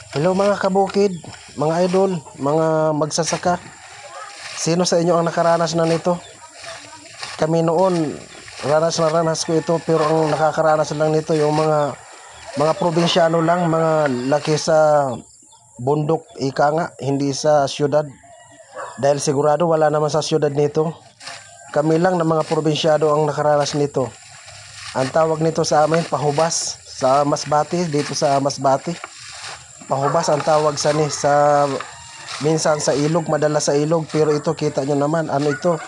Hello mga kabukid, mga idol, mga magsasaka. Sino sa inyo ang nakaranas na nito? Kami noon, ranas ko ito, pero ang nakakaranas lang nito yung mga probinsyano lang, mga laki sa bundok, ika nga, hindi sa syudad. Dahil sigurado wala naman sa syudad nito. Kami lang na mga probinsyano ang nakaranas nito. Ang tawag nito sa amin, pahubas, sa Masbate, dito sa Masbate. Pahubas ang tawag sa minsan sa ilog, madalas sa ilog, pero ito kita nyo naman, ano ito,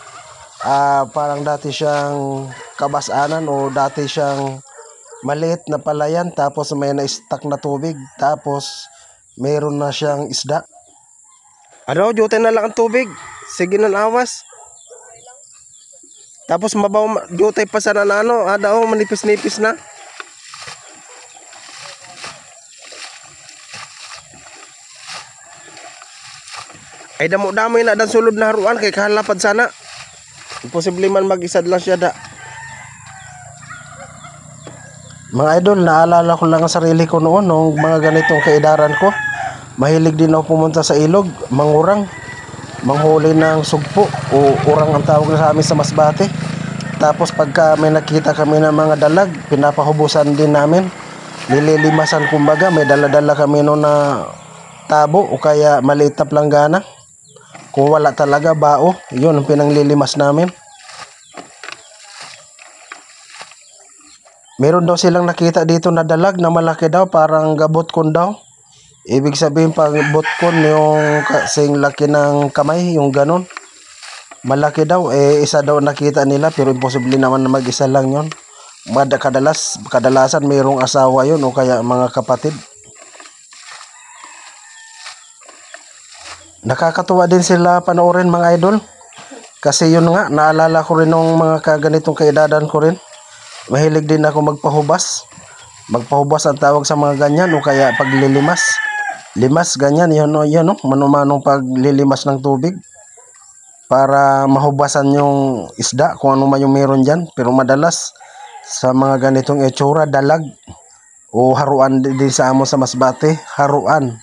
parang dati siyang kabasanan o dati siyang maliit na palayan, tapos may na-stack na tubig, tapos meron na siyang isda. Ano, jutin na lang ang tubig, sige ng awas. Tapos mabaw, jutay pa sana na ano, daw manipis-nipis na. Ay damo-damo na dan sulod na haruan kay kahalapad sana. Imposible man mag-isad lang siya da. Mga idol, naalala ko lang ang sarili ko noon nung mga ganitong kaedaran ko. Mahilig din ako pumunta sa ilog, mangurang, manghuli ng sugpo o urang ang tawag na sa amin sa Masbate. Tapos pagka may nakita kami ng mga dalag, pinapahubusan din namin. Nililimasan kumbaga, may dala-dala kami noon na tabo o kaya maliit na planggana. Kung wala talaga bao, yun ang pinanglilimas namin. Meron daw silang nakita dito na dalag na malaki daw, parang gabotkon daw. Ibig sabihin pag botkon yung kasing laki ng kamay, yung ganon. Malaki daw, isa daw nakita nila, pero imposible naman na mag-isa lang yun. Kadalasan mayroong asawa yun o kaya mga kapatid. Nakakatuwa din sila panoorin mga idol. Kasi yun nga, naalala ko rin ng mga kaganitong kaedadan ko rin. Mahilig din ako magpahubas. Magpahubas ang tawag sa mga ganyan o kaya paglilimas. Limas, ganyan, yun o, manumanong paglilimas ng tubig. Para mahubasan yung isda, kung ano man yung meron dyan. Pero madalas, sa mga ganitong itsura, dalag. O haruan din sa amo sa Masbate, haruan.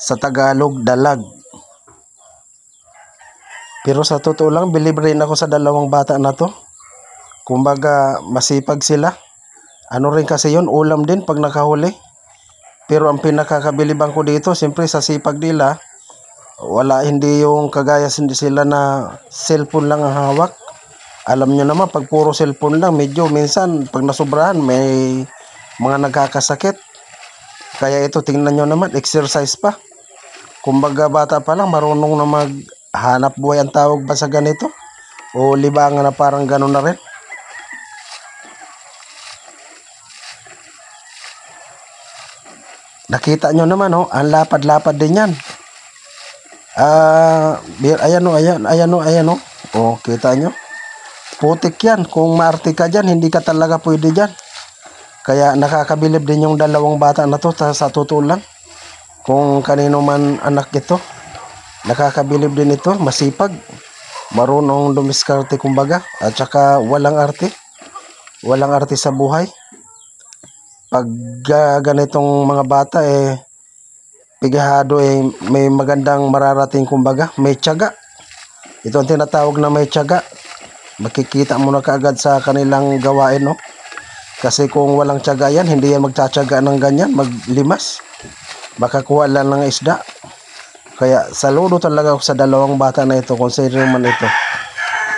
Sa Tagalog, dalag. Pero sa totoo lang, believe rin ako sa dalawang bata na to. Kumbaga, masipag sila. Ano rin kasi yun, ulam din pag nakahuli. Pero ang pinakakabilibang ko dito, siyempre sa sipag nila, hindi yung kagaya hindi sila na cellphone lang ang hawak. Alam nyo naman, pag puro cellphone lang, medyo minsan, pag nasubrahan, may mga nagkakasakit. Kaya ito, tingnan nyo naman, exercise pa. Kumbaga, bata pa lang, marunong na hanap buhay ang tawag ba sa ganito? O libangan na parang gano'n na rin? Nakita nyo naman, oh, ang lapad-lapad din yan. Ayan o. Oh, kita nyo? Putik yan. Kung maarte ka dyan, hindi ka talaga pwede dyan. Kaya nakakabilib din yung dalawang bata na to sa totoo lang. Kung kanino man anak ito. Nakakabilib din ito, masipag, marunong dumiskarte kumbaga, at saka walang arte sa buhay. Pag ganitong mga bata pigahado may magandang mararating kumbaga, may tiyaga. Ito ang tinatawag na may tiyaga. Makikita mo na kaagad sa kanilang gawain, no? Kasi kung walang tiyaga yan, hindi yan magtsatsaga ng ganyan, maglimas. Makakuha lang ng isda. Kaya saludo talaga ako sa dalawang bata na ito, considering man ito.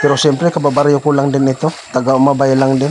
Pero siyempre kababaryo ko lang din ito, taga-umabay lang din.